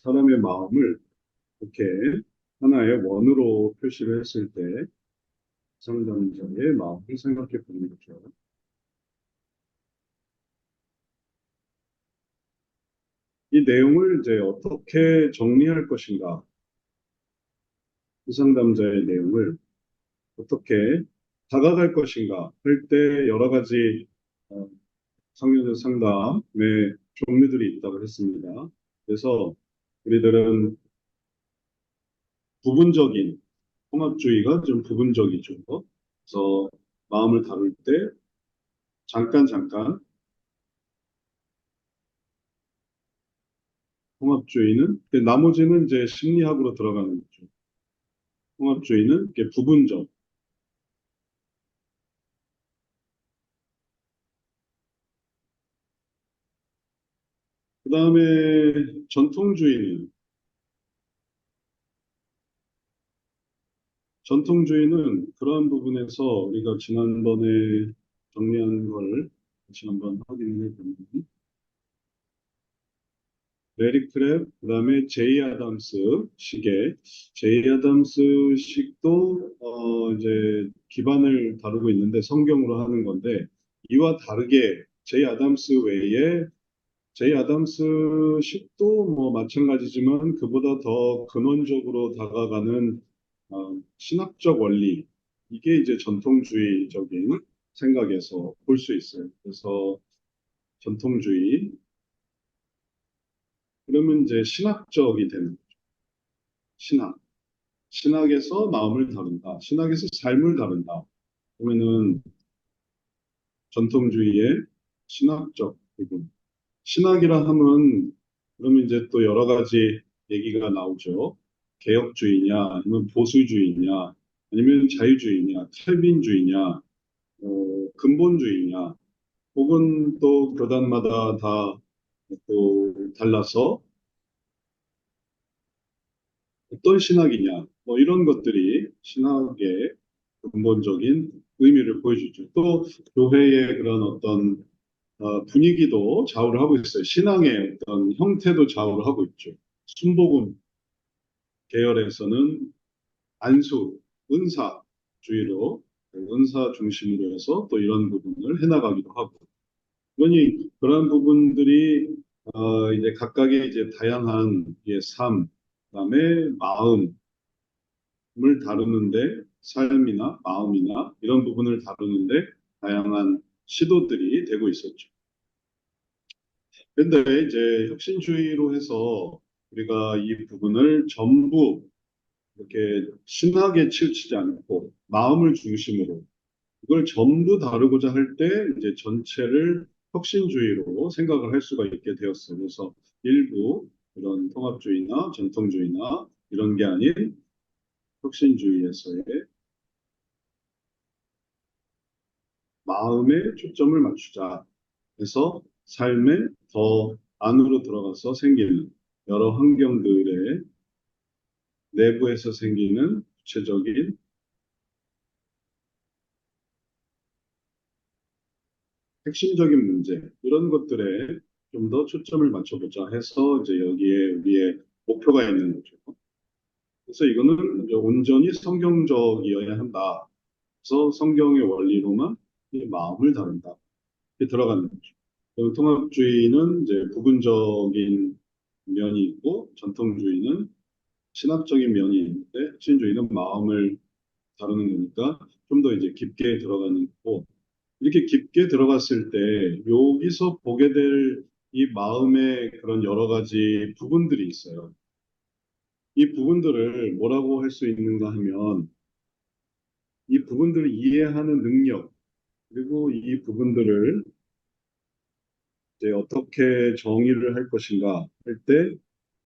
사람의 마음을 이렇게 하나의 원으로 표시를 했을 때 상담자의 마음을 생각해 보는 거죠. 이 내용을 이제 어떻게 정리할 것인가, 이 상담자의 내용을 어떻게 다가갈 것인가 할 때 여러 가지 어, 상담자 상담의 종류들이 있다고 했습니다. 그래서 우리들은 부분적인 통합주의가 좀 부분적이죠. 그래서 마음을 다룰 때 잠깐 통합주의는 나머지는 이제 심리학으로 들어가는 거죠. 통합주의는 이렇게 부분적. 그 다음에 전통주의는 전통주의는 그러한 부분에서 우리가 지난번에 정리한 걸 다시 한번 확인해 보면 메리 크랩, 그다음에 제이 아담스 식의 제이 아담스 식도 이제 기반을 다루고 있는데 성경으로 하는 건데 이와 다르게 제이 아담스 외에 제이 아담스 식도 뭐 마찬가지지만 그보다 더 근원적으로 다가가는 신학적 원리 이게 이제 전통주의적인 생각에서 볼 수 있어요. 그래서 전통주의 그러면 이제 신학적이 되는 거죠. 신학. 신학에서 마음을 다룬다. 신학에서 삶을 다룬다. 그러면은 전통주의의 신학적 부분. 신학이라 하면 그러면 이제 또 여러 가지 얘기가 나오죠. 개혁주의냐, 아니면 보수주의냐, 아니면 자유주의냐, 칼빈주의냐, 근본주의냐, 혹은 또 교단마다 다 또 달라서 어떤 신학이냐, 뭐 이런 것들이 신학의 근본적인 의미를 보여주죠. 또 교회의 그런 어떤 분위기도 좌우를 하고 있어요. 신앙의 어떤 형태도 좌우를 하고 있죠. 순복음 계열에서는 안수, 은사주의로 은사 중심으로 해서 또 이런 부분을 해나가기도 하고. 그러니 그런 부분들이 이제 각각의 이제 다양한 삶, 그다음에 마음을 다루는데 삶이나 마음이나 이런 부분을 다루는데 다양한 시도들이 되고 있었죠. 근데 이제 혁신주의로 해서 우리가 이 부분을 전부 이렇게 신학에 치우치지 않고 마음을 중심으로 이걸 전부 다루고자 할 때 이제 전체를 혁신주의로 생각을 할 수가 있게 되었어요. 그래서 일부 이런 통합주의나 전통주의나 이런 게 아닌 혁신주의에서의 마음에 초점을 맞추자 해서 삶에 더 안으로 들어가서 생기는 여러 환경들의 내부에서 생기는 구체적인 핵심적인 문제 이런 것들에 좀 더 초점을 맞춰보자 해서 이제 여기에 우리의 목표가 있는 거죠. 그래서 이거는 이제 온전히 성경적이어야 한다. 그래서 성경의 원리로만 이 마음을 다룬다. 이렇게 들어가는 거죠. 그리고 통합주의는 이제 부분적인 면이 있고 전통주의는 신학적인 면이 있는데 신주의는 마음을 다루는 거니까 좀 더 이제 깊게 들어가는 거고 이렇게 깊게 들어갔을 때 여기서 보게 될 이 마음의 그런 여러 가지 부분들이 있어요. 이 부분들을 뭐라고 할 수 있는가 하면 이 부분들을 이해하는 능력 그리고 이 부분들을 이제 어떻게 정의를 할 것인가 할 때